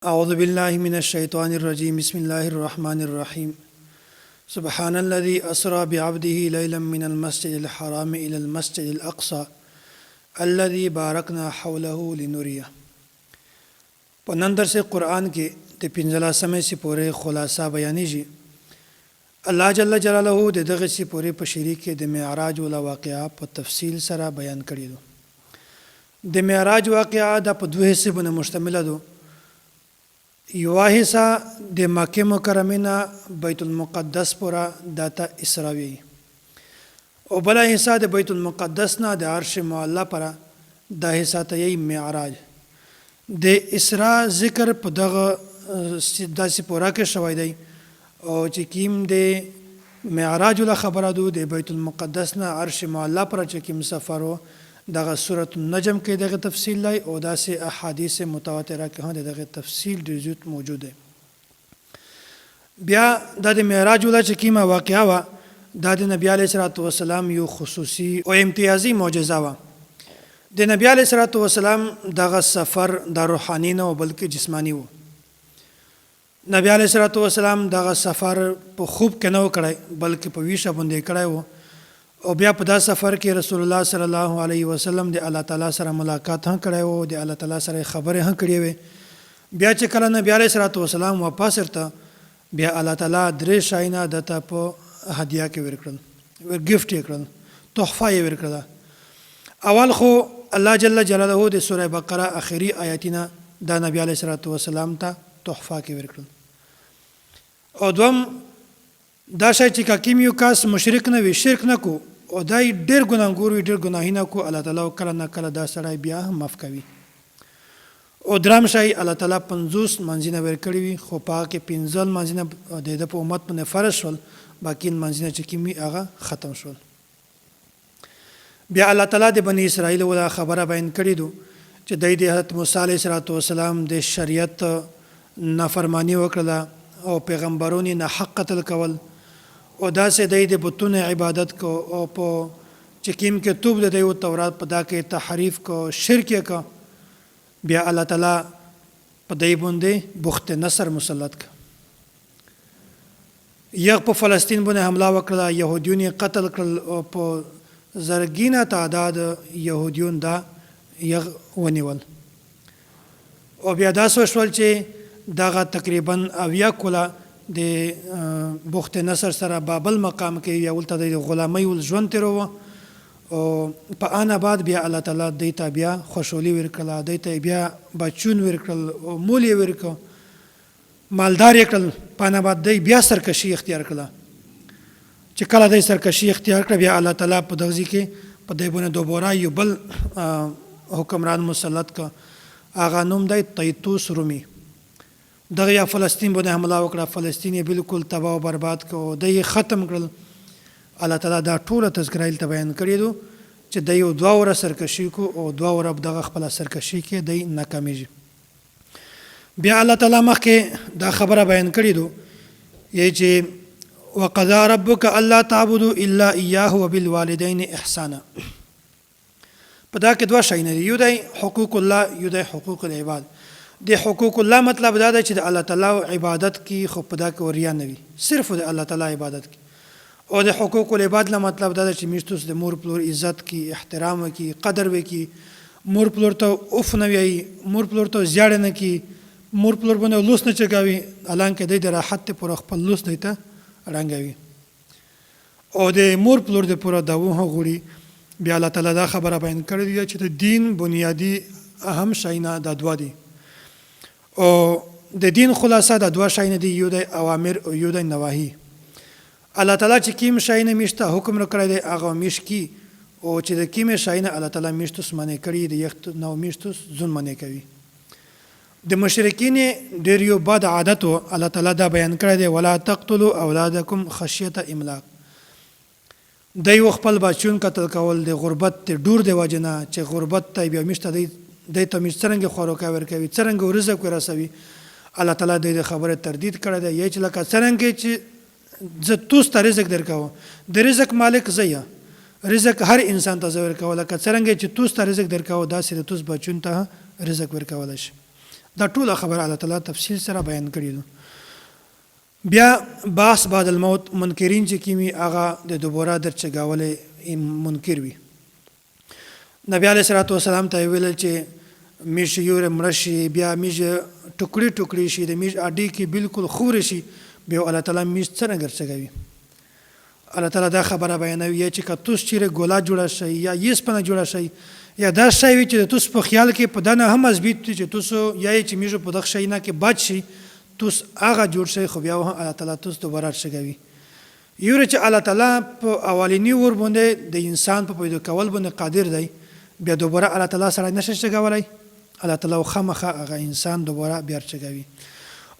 اعوذ باللہ من الشیطان الرجیم بسم اللہ الرحمن الرحیم سبحان الذي اسرى بعبده ليلا من المسجد الحرام الى المسجد الاقصى الذي باركنا حوله لنريه. په نن درس قرآن کې د 15 سي پورې خلاصہ بیانېږي. الله جل جلاله د دغه سي پورې په شریک کې د معراج ول واقعا په تفصیل سره بیان کړی دی. د معراج واقعا د په دوه حصے باندې مشتمل ده. یو حصہ د مکه مکرمه نه بیت المقدس پورا داتا اسراوی او بل حصہ د بیت المقدس نه د عرش معلا پورا د حصہ ته معراج. د اسراء ذکر په دغه داسې پورا کې شوی دی او چې کیم د معراج له خبره ده د بیت المقدس نه عرش معلا پورا چې کیم سفر و دغه سورۃ النجم کې دغه تفصیل لای او داسې احادیث متواتره کې هم دغه تفصیل ډیر زیات موجود دی. بیا د معراج ول چې کیمه واقعا وا د نبی علیه الصلاۃ والسلام یو خصوصي او امتیازي معجزه وا. د نبی علیه الصلاۃ والسلام دغه سفر د روحاني نه بلکې جسمانی وو. نبی علیه الصلاۃ والسلام دغه سفر په خوب کې نه وکړای بلکې په ویشه باندې کړای وو او بیا په دا سفر کې رسول الله صلی الله علیه وسلم د الله تعالی سره ملاقات هم کړی او د الله تعالی سره خبرې هم کړې وي. بیا چې کله نبی علیه الصلاۃ والسلام واپس ورته بیا الله تعالی درې شاینا دته په هدیه کې ورکړل، ګفت یې کړل، تحفه یې ورکړه. اول خو الله جل جلاله د سوره بقره اخري آیاتونه د نبی علیه الصلاۃ والسلام ته تحفه کې ورکړل. او دوم دا شای چې کاکیم یو کاس مشرک نه وي، شرک نه کو او دای ډیر ګناهګور وي، ډیر ګناهینه کو، الله تعالی کله نه کله دا سړی بیا هم معاف کوي. او درام شای الله تعالی 50 منځنه ورکړي وي خو پاکه 15 منځنه د په امت باندې فرض شول، باقی منځنه چې کیمی هغه ختم شول. بیا الله تعالی د بنی اسرائیل ولا خبره بیان کړي دو چې د حضرت موسی علیه السلام د شریعت نافرمانی وکړه او پیغمبرونی نه حق قتل کول او داسې د بتونو عبادت کو او په چکیم کې توب د دیو تورات په دا کې تحریف کو، شرک کو. بیا الله تعالی په دای باندې بخت نصر مسلط ک. یغ په فلسطین باندې حمله وکړه، يهوديون قتل کړل او په زرګینه تعداد يهوديون دا یغ ونیول. او بیا دا سوشول چې دغه تقریبا اویا کوله د بخت نصر سره بابل مقام کې یا ولته د غلامۍ ول ژوند تیرو او په ان بعد بیا الله تعالی د ته بیا خوشحالي ورکړه، د ته بیا بچون ورکړل او مول یې ورکړ، مالدار یې کړل. په ان بعد د بیا سرکشي اختیار کړه. چې کله د سرکشي اختیار کړ بیا الله تعالی په دغه کې په دې باندې دوباره یو بل حکمران مسلط ک. اغه نوم دی تیتوس رومي. دغه یا فلسطین باندې حمله وکړه، فلسطین بالکل تباہ او برباد کو، د ختم کړل. الله تعالی دا ټول تذکرایل ته بیان کړی دو چې د یو دوه ور سرکشي کو او دوه ور دغه خپل سرکشي کې د ناکامیږي. بیا الله تعالی مخکې دا خبره بیان کړی دو یی چې وقضى ربك الا تعبدوا الا اياه وبالوالدين احسانا. په دا کې دوه شی نه دی، یو دی حقوق الله، یو دی حقوق العباد. د حقوق الله مطلب دا دی چې د الله تعالی عبادت کی خو په دا کې وریا نه وي، صرف د الله تعالی عبادت کی. او د حقوق العباد له مطلب دا دی چې میشتوس د مور پلور عزت کی، احترام کی، قدر وکي، مور پلور ته اوف نه وي، مور پلور ته زیاړ نه کی، مور پلور باندې لوس نه چګاوي، الانکه د راحت پر خپل لوس دی ته رنګوي. او د مور پلور د پوره داوه غوړي. بیا الله تعالی دا خبره بیان کړې دی چې د دین بنیادی اهم شینا د دوه دي. او د دین خلاصه د دوه شی نه دی، یو د اوامر او یو د نواهی. الله تعالی چې کیم شی نه میشته حکم کړی دی هغه میش کی، او چې د کیم شی نه الله تعالی میشتوس منې کړی دی یخت نو میشتوس ځون منې کوي. د مشرکین ډیر یو بد عادت الله تعالی دا بیان کړی دی ولا تقتلوا اولادکم خشیه املاق. د یو خپل بچون قتل کول د غربت ډور دی وجنه چې غربت ته بیا میشته دی د ته مش څنګه خوراک ورکوي، څنګه رزق ورسوي. الله تعالی د خبره تردید کړی دی یی چې لکه څنګه چې زه توس ته رزق درکاو، د رزق مالک زیا، رزق هر انسان ته زور کول، لکه څنګه چې توس ته رزق درکاو داسې د توس بچون ته رزق ورکول شي. دا ټول خبره الله تعالی تفصیل سره بیان کړی دي. بیا باس بعد الموت منکرین چې کیمی هغه د دوباره درچګاولې منکر وي. نبی علیه الصلاۃ والسلام ته ویل چې میش یور مرشي بیا میش ټوکړي ټوکړي شي د میش اډی کې بالکل خور شي بیا الله تعالی میش څنګه ګرځوي. الله تعالی دا خبره بیانوي چې کتوس چیرې ګولا جوړه شي یا یس پنه جوړه شي یا دا شی وي چې توس په خیال کې په دنه هم ازبیت چې توس یا چې میش په دغه شي نه کې بچ شي توس هغه جوړ شي خو بیا الله تعالی توس دوباره شګوي. یور چې الله تعالی په اولینی ور باندې د انسان په پیدا کول باندې قادر دی بیا دوباره الله تعالی سره نشه شګولای. الله تعالی خامخه هغه انسان دوباره بیا شګوي.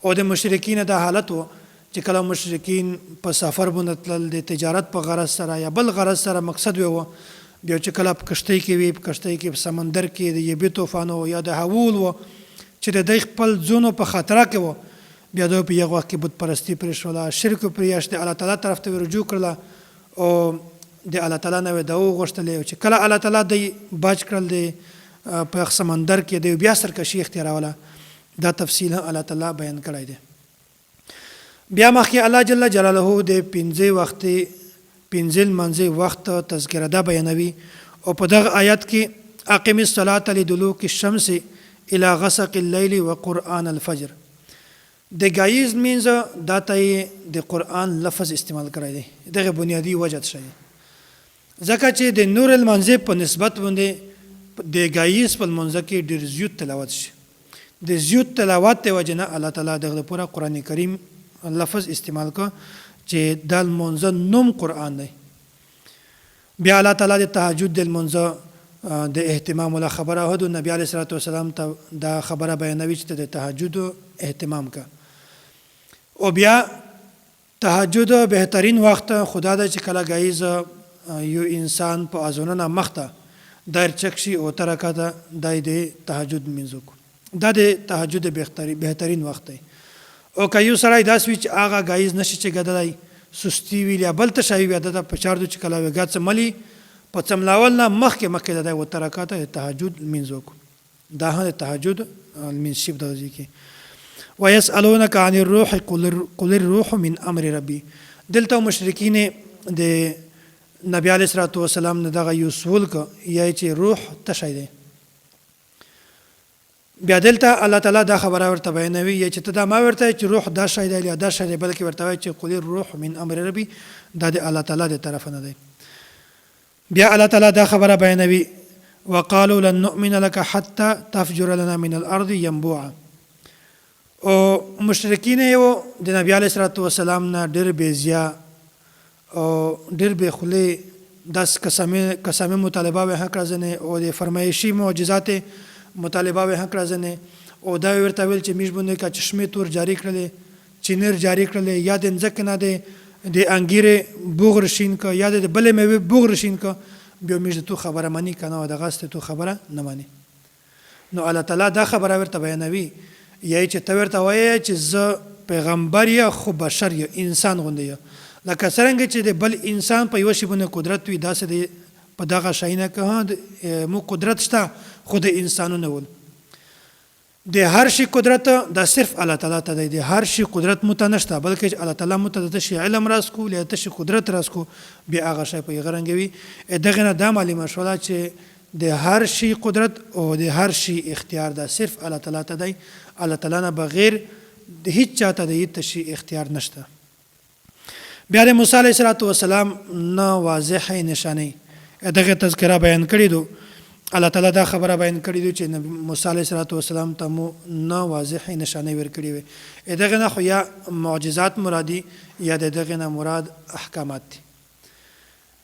او د مشرکین د حالت وو چې کله مشرکین په سفر باندې تلل د تجارت په غرض سره یا بل غرض سره مقصد وو بیا چې کله په کشتۍ کې وي په کشتۍ کې په سمندر کې د یبي طوفانو یا د هوول وو چې د خپل ځونو په خطر کې وو بیا دوی په یو وخت کې بت پرستی پرې شوله شرک پرې یاشته الله تعالی طرف ته رجوع کړله او د الله تعالی نه دا وغوښتل چې کله الله تعالی د باج کړل د په سمندر کې د بیا سرکشي اختیاروله دا تفصیل الله تعالی بیان کړی دی. بیا مخکې الله جل جلاله د پنځل منځي وخت تذکرہ دا بیانوي او په دغه آیت کې اقم الصلاة لدلوک الشمس الى غسق الليل وقرآن الفجر د غایز مینز دا ته د قرآن لفظ استعمال کړی دی. دغه بنیادی وجه شي ځکه چې د نور المنځ په نسبت باندې د غایز په منځ کې ډېر زیات تلاوت شي. د زیات تلاوت ته وجنه الله تعالی دغه پورا قرآن کریم لفظ استعمال کو چې د منځ نوم قرآن دی. بیا الله تعالی د تهجد د منځ د اهتمام ولا خبره هدو نبی علیه الصلاۃ والسلام ته دا خبره بیانوي چې د تهجد اهتمام کا. او بیا تهجد بهترین وخت خدا د چې کله غایز یو انسان په ازونه مخته دایر چکشي او ترکاته د تهجد منځو دا د تهجد بهترین وخت دی. او که یو سړی داس وي چې هغه غایز نشي چې ګدلای سستی ویل یا بل ته شای وي د په چاردو چې کله وګات ملي په څملاول نه مخکې د و ترکاته تهجد منځو دا هم تهجد من شیب د ځکه ويسألونك عن الروح قل الروح من امر ربي. دلته مشرکین د نبی علیه الصلاۃ والسلام نه دغه یو سوال کو یا چې روح تشای دی. بیا دلته الله تعالی دا خبره ورته بیانوي چې ته دا ما ورته چې روح دا شای دی یا دا شای دی بلکې ورته چې قل الروح من امر ربي دا د الله تعالی د طرف نه دی. بیا الله تعالی دا خبره بیانوي وقالوا لن نؤمن لك حتى تفجر لنا من الارض ينبوعا. او مشرکین یو د نبی علیه الصلاۃ والسلام نه ډېر بیزیا او ډېر به خله داس قسمه مطالبه به حق راځنه او د فرمایشي معجزات مطالبه به حق راځنه او دا ورته ویل چې میشبونه کا چشمه تور جاری کړل چینر جاری کړل یا د ځکه نه د انګیره بوغ رشین کا یا د بلې مې بوغ رشین کا بیا میش تو خبره مانی کنه او د غاست تو خبره نه مانی. نو الله تعالی دا خبره ورته بیانوي یا چې ته ورته وایې چې زه پیغمبر یا خو بشر یا انسان غوندې یا لکه څنګه چې د بل انسان په یو شی باندې قدرت وي داسې د په دغه شی نه که مو قدرت شته خو د انسانونه ول د هر شي قدرت دا صرف الله تعالی ته دی. د هر شي قدرت مو ته نشته بلکې الله تعالی مو ته د شي علم راس کو له ته شي قدرت راس کو بیا هغه شی په غرنګوي دغه نه د معلومه شولا چې د هر شي قدرت او د هر شي اختیار دا صرف الله تعالی ته دی. الله تعالی نه بغیر د هیڅ چاته د هیڅ شي اختیار نشته. بیا د موسی علیه السلام نه واضح نشانه دغه تذکرہ بیان کړی دو. الله تعالی دا خبره بیان کړی دو چې موسی علیه السلام ته مو نه واضح نشانه ورکړي وي. دغه نه خو یا معجزات مرادي یا دغه نه مراد احکامات دي.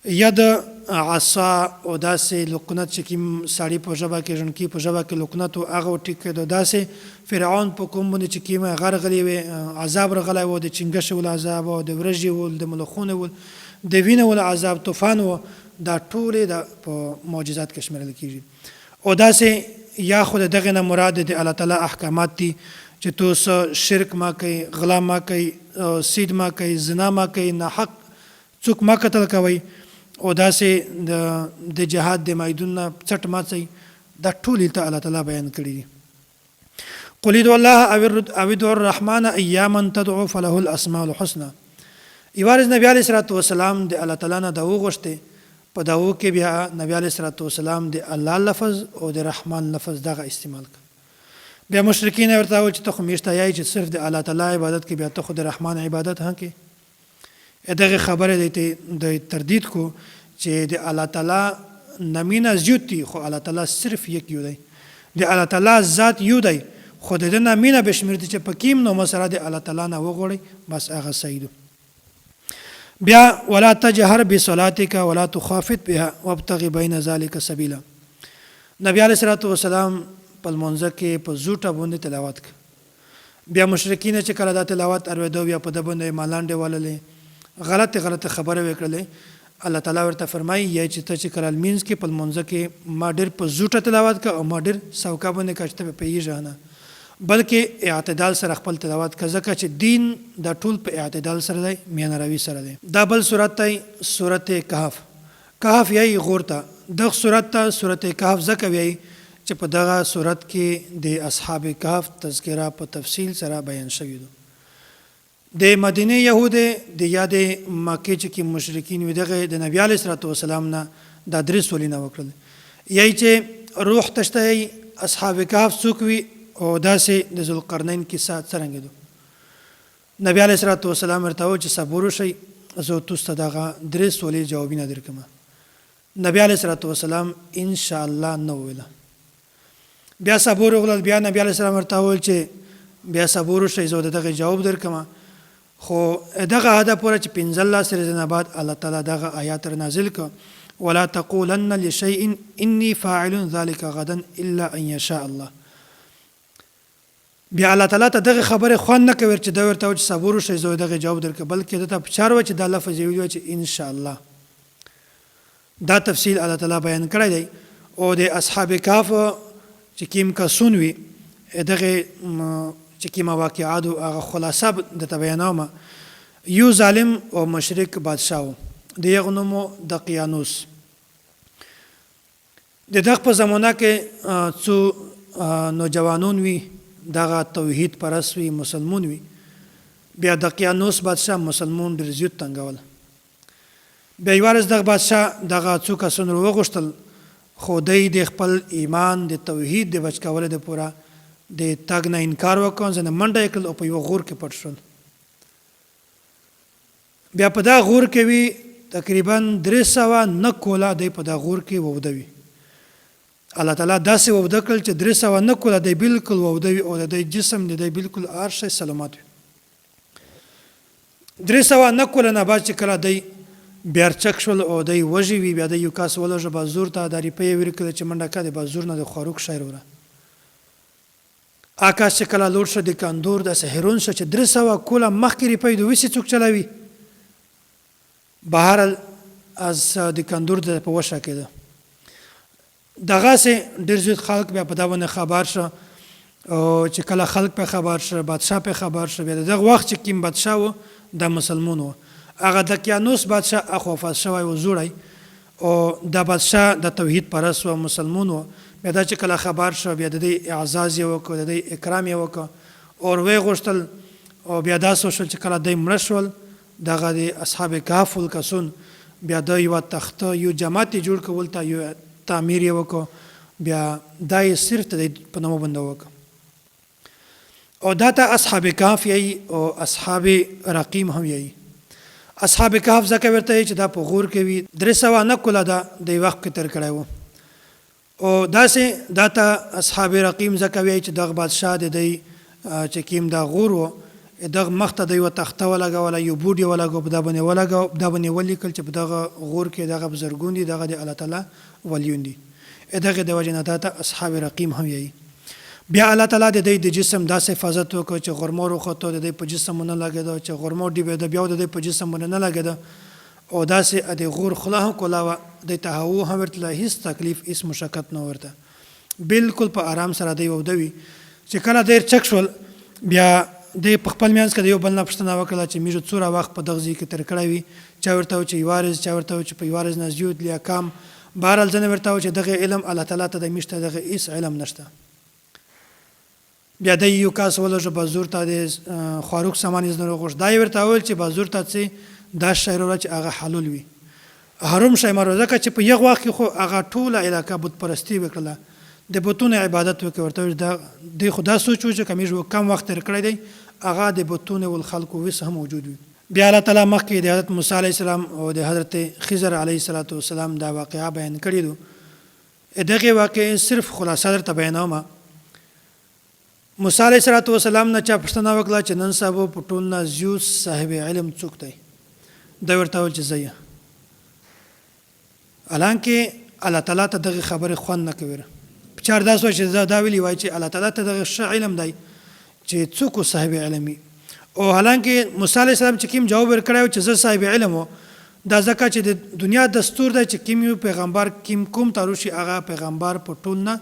یا د عصا او داسې لقنت چې کوم ساړي په ژبه کې ژوندکي په ژبه کې لقنت او هغه ټیک د داسې فرعون په کوم باندې چې کومه غرغلی وي عذاب رغلی و د چنګش ول عذاب او د ورژې ول د ملخونه ول د وینه ول عذاب طوفان و دا ټول د معجزات کې شامل کیږي. او داسې یا خود دغه نه مراد د الله تعالی احکامات دي چې تو شرک ما کوي غلا ما کوي سید ما کوي زنا ما کوي نه حق څوک ما قتل کوي او داسې د جهاد د میدان نه چټ ماڅي دا ټول ته الله تعالی بیان کړی دي. قل ادعوا الله او ادعوا الرحمن ایاما تدعو فله الاسماء الحسنى. یوارز نبی علیہ الصلوۃ والسلام د الله تعالی نه دعو غوښته، په دعو کې بیا نبی علیہ الصلوۃ والسلام د الله لفظ او د رحمان لفظ دغه استعمال کړ. بیا مشرکین ورته وایي چې ته خو میشته یای چې صرف د الله تعالی عبادت کې، بیا ته خو د رحمان عبادت هم کې. دغه خبره د تردید کو چې د الله تعالی نمینه زیات دي، خو الله تعالی صرف یک یو دی، د الله تعالی ذات یو دی، خو د نمینه بشمیر دي چې پکیم نو مسره د الله تعالی نه وغوړي، بس هغه صحیح. بیا ولا تجهر بصلاتك ولا تخافت بها وابتغ بين ذلك سبيلا. نبی علیہ الصلوۃ والسلام په منځ کې په زوټه باندې تلاوت ک. بیا مشرکین چې کله دا تلاوت اورېدو بیا په د باندې مالانډه وللې غلط خبره وکړلې. الله تعالی ورته فرمایي یا چې ته چې کله مینځ کې په منځ کې ما ډېر په زوټه تلاوت ک او ما ډېر سوکا باندې کښته په پیژه نه، بلکې اعتدال سره خپل تلاوت کا، ځکه چې دین د ټول په اعتدال سره دی، میانه روي سره دی. دا بل سورت دی سورت کهف یې غورته. دغه سورت ته سورت کهف ځکه وایي چې په دغه سورت کې د اصحاب کهف تذکره په تفصیل سره بیان شوی دی. د مدینه یهود د یاد مکه چې مشرکین وي دغه د نبی علیه الصلوۃ والسلام نه د درې سولینه وکړل، یی چې روح تشته اصحاب کهف څوک وي او داسې د ذوالقرنین کیسه څرنګه ده. نبی علیه الصلوۃ والسلام ورته و چې صبر وشئ، زه تاسو ته دغه درې سوالې جوابونه درکوم. نبی علیه الصلوۃ والسلام ان شاء الله نو ویل. بیا صبر وغوښتل، بیا نبی علیه السلام ورته وویل چې بیا صبر وشئ، زه دغه جواب درکوم. خو دغه هدا پوره چې 15 سره نه بعد الله تعالی دغه آیات نازل ک، ولا تقولن لشيء اني فاعل ذلك غدا الا ان يشاء الله. بیا الله تعالی ته دغه خبره خوان نه کوي چې دا ورته چې صبر وشئ زه دغه جواب درک، بلکې دا په چار و چې دا لفظ ویل چې ان شاء الله. دا تفصیل الله تعالی بیان کړی دی. او د اصحاب کهف چې کیم کسون وي دغه چې کیم واقعات او هغه خلاصه د بیانومه. یو ظالم او مشرک بادشاہ د یغنمو د قیانوس. د دغه په زمانہ کې څو نوجوانون وي دغه توحید پرست وي، مسلمون وي. بیا د قیانوس بادشاہ مسلمون ډېر زیات تنګول. بیا یوارز دغه بادشاہ دغه څو کسان وغوښتل، خو دی د خپل ایمان د توحید د بچ کولو د پوره د تګ نه انکار وکړ، ځنه منډه کړل او په یو غور کې پټ شول. بیا په دا غور کې وی تقریبا 300 نه کولا دی په دا غور کې ووده وي. الله تعالی داسې ووده کړل چې 300 نه کولا دی بالکل ووده وي او د جسم دی بالکل هر شی سلامت وي. 300 نه کولا نه بعد چې کله دی بیرچک شول او دی وږي وي، بیا د یو کاس ولږه بازور ته د ریپې ورکړل چې منډه کړه د بازور نه د خوروک شایر وره آکاش چې کله لوړ شو د کاندور د سحرون شو چې 300 کولا مخکې ریپې د وسی څوک چلاوي. بهر از د کاندور د په وشه کېده. دغه سه ډېر زیات خلک بیا په دا باندې خبر شو او چې کله خلک په خبر شو، بادشاہ په خبر شو. بیا دغه وخت چې کیم بادشاہ و د مسلمان و، هغه د قیانوس بادشاہ اخوند شوی و زوړی او د بادشاہ د توحید پرست و مسلمان و. بیا دا چې کله خبر شو بیا د دې اعزاز یې وکړ، د دې اکرام یې وکړ او وی غوښتل. او بیا دا سو شول چې کله دی مړ شول دغه د اصحاب کهف الکسون بیا د یو تخته یو جماعت جوړ کول ته یو تعمیر یې وکړ. بیا دا یې صرف د په نوم باندې وکړ. او دا ته اصحاب کهف یې او اصحاب رقیم هم یې. اصحاب کهف ځکه ورته چې دا په غور کې وي 300 نه کوله دا د وخت کې تر کړی و. او داسې دا ته اصحاب رقیم ځکه وایي چې دغه بادشاہ د دی چې کیم دا غور و دغه مخته د یو تخته ولګوله، یو بوډۍ ولګو، په دا باندې ولګو، په دا باندې ولیکل چې په دغه غور کې دغه بزرګون دي، دغه د الله تعالی ولیون دي. دغه د وجې نه دا ته اصحاب رقیم هم یایي. بیا الله تعالی د دې د جسم داسې حفاظت وکړ چې غرمو روخته د دې په جسم نه لګېده، چې غرمو ډیبېده بیا د دې په جسم نه لګېده. او داسې د غور خلا هم کولاوه د تهوع هم ورته هیڅ تکلیف هیڅ مشقت نه ورته، بالکل په آرام سره دی وده وي. چې کله دیر چک شول بیا د په خپل میانس کې د یو بل نه پوښتنه وکړه چې میږي څومره وخت په دغه ځای کې تیر کړی وي. چا ورته چې یوارز، چا ورته چې په یوارز نه زیات لیا کم. بهرحال ځنې ورته چې دغه علم الله تعالی ته د میشته دغه هیڅ علم نشته. بیا د یو کاس ولږه بازور ته د خواروق سامان از نه غوښ دا یې ورته وویل چې بازور ته څه دا شی راوړه چې هغه حلال وي حرام شی مه راوړه ځکه چې په یغ وخت کې خو هغه ټوله علاقه بت پرستي وکړله د بتونو عبادت وکړ ورته د خدا سوچ و چې کم وخت تیر کړی دی هغه د بتونو والخلق وس هم موجود وي بیا الله تعالی مخکې د حضرت موسی علیه السلام او د حضرت خضر علیه السلام دا واقعا بیان کړی دو دغه واقع صرف خلاصه درته بیانوم موسی علیه السلام نه چا پوښتنه وکړه چې نن سبا په ټول نه زیات صاحب علم څوک دی دا ورته ویل چې زه الانکه الله تعالی ته دغه خبره خوند نه کوي چار دا سوچ دا ویلی وای چې الله تعالی ته دغه ش علم دی چې څوک صاحب علمي او حالانکه موسی علیه السلام چې کوم جواب ورکړی چې زه صاحب علم و دا ځکه چې د دنیا دستور دی چې کوم یو پیغمبر کوم تاروشي هغه پیغمبر په ټول نه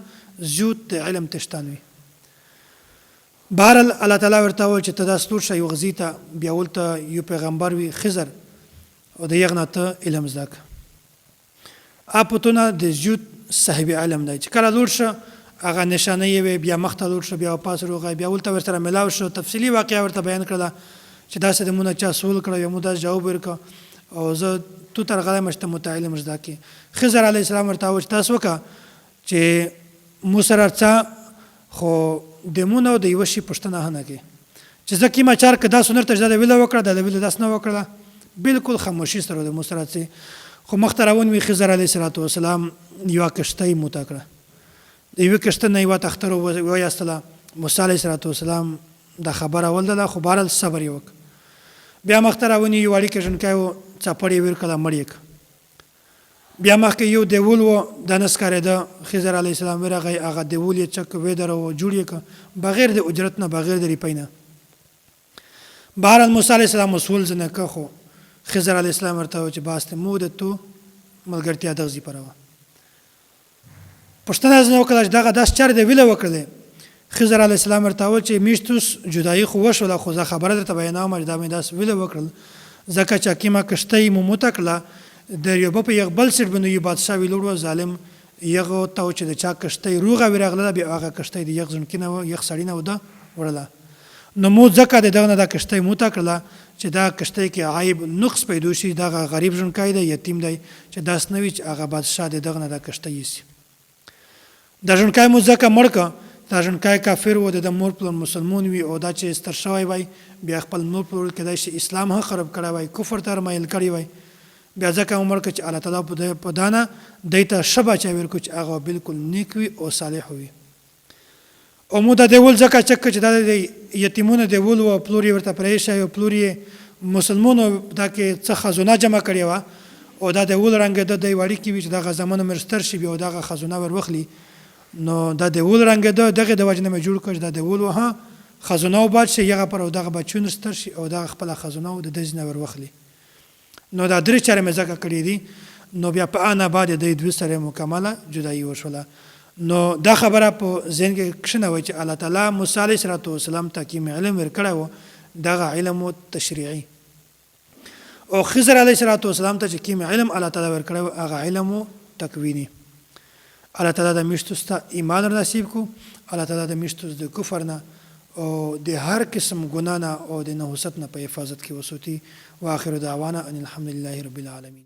زیات علم تشتانوي بهرحال الله تعالی ورته وویل چې ته دستور شي وغزي ته بیا ولته یو پیغمبر وي خضر او د یغنه ته علم زده کړه اپتونه د زیات صاحب علم دی چې کله لور شه هغه نشانه یې بیا مخته لور شه بیا پاس روغه بیا ولته ورسره ملاو شو تفصیلی واقعا ورته بیان کړله چې داسې د مونږ چا سوال کړی یو مو داسې جواب ورکړه او زه تو تر غلی مشته متعلم زده کې خضر علیه السلام ورته وویل چې تاسو وکړه چې مو سره څه خو د مونږ او د یوه شي پوښتنه هم نه کوي چې زه کومه چار که دا سنر ته دا د ویله وکړه دا د ویله داس نه وکړه بلکل خاموشي سره د مو سره څه خو مخته روان وي خضر علیه السلام یوه کښتۍ موته کړه د یوې کښتۍ نه یوه تخته وایستله موسی علیه السلام دا خبره ولدله خو بهرحال صبر یې وکړ بیا مخته روان یو وړي کژنکی و څپړ یې ویر کړه مړ یې کړه بیا مخکې یو دیوول و دا نه ښکارېده خضر علیه السلام ورغی هغه دیوول یې چک ویدروه جوړ یې کړه بغیر د اجرت نه بغیر د ریپۍ نه بهرحال موسی علیه السلام اصول ځنه که خو خضر علیه السلام ورته وویل چې بس ته مو د تو ملګرتیا دغسې پره وه پوښتنه ځنه وکړله چې دغه داس چارې د ویله وکړلې خضر علیه السلام ورته وویل چې میشتوس جدایي خو وشوله خو زه خبره درته بیانوم چې دا مې داسې ویله وکړل ځکه چې حکیمه کښتۍ مو موته کړله د یو په یو بل سیټ باندې یو بادشاه ویلوړ و ظالم یغه ته چې د چا کښتۍ روغه ورغله بیا هغه کښتۍ د یغ ځنکې نه و یغ سړی نه و ده وړله نو مو ځکه د دغه نه دا کښتۍ موته کړله چې دا کښتۍ کې عیب نقص پیدا شي دغه غریب ژوندکی دی یتیم دی چې داس نه وي چې هغه بادشاه د دغه نه دا کښتۍ یوسي دا ژوندکی مو ځکه مړ که دا ژوندکی کافر و د مور پلار مسلمان وي او دا چې ستر شوی وای بیا خپل مور پلار کیدای شي اسلام هم خراب کړی وای کفر ته مایل کړی وای بیا ځکه عمر که چې الله تعالی په دانه دی ته ښه بچی ورکړو چې هغه بالکل نیک وي او صالح وي او مو دا دیول ځکه چک چې دا د یتیمونو دیول و پلور یې ورته پرېښی او پلور یې مسلمانو دا کې څه خزونه جمع کړې وه او دا دیول رنګېده دی وړي کې وي چې دغه زمانه مې ستر شي بیا او دغه خزونه ور واخلي نو دا دیول رنګېده دغې د وجې نه مې جوړ کړ چې دا دیول و ها خزونه وباد شي هغه پر او دغه بچون ستر شي او دغه خپله خزونه و د دې ځینه ور واخلي نو دا درې چارې مې ذکر کړي دي نو بیا په آن بعد د دوی سره مکمله جدایي وشوله نو دا خبره په ذهن کې کښېنوئ چې الله تعالی موسی علیه السلام ته کوم علم ورکړی و دغه علم و تشریعي او خضر علیه السلام ته چې کوم علم الله تعالی ورکړی و هغه علم و تکویني الله تعالی د میشتو ستا ایمان نصیب کو الله تعالی د میشتو د کفر نه او د هر قسم ګناه نه او د نحوست نه په حفاظت کې وساتي واخر دعوانا ان الحمد لله رب العالمین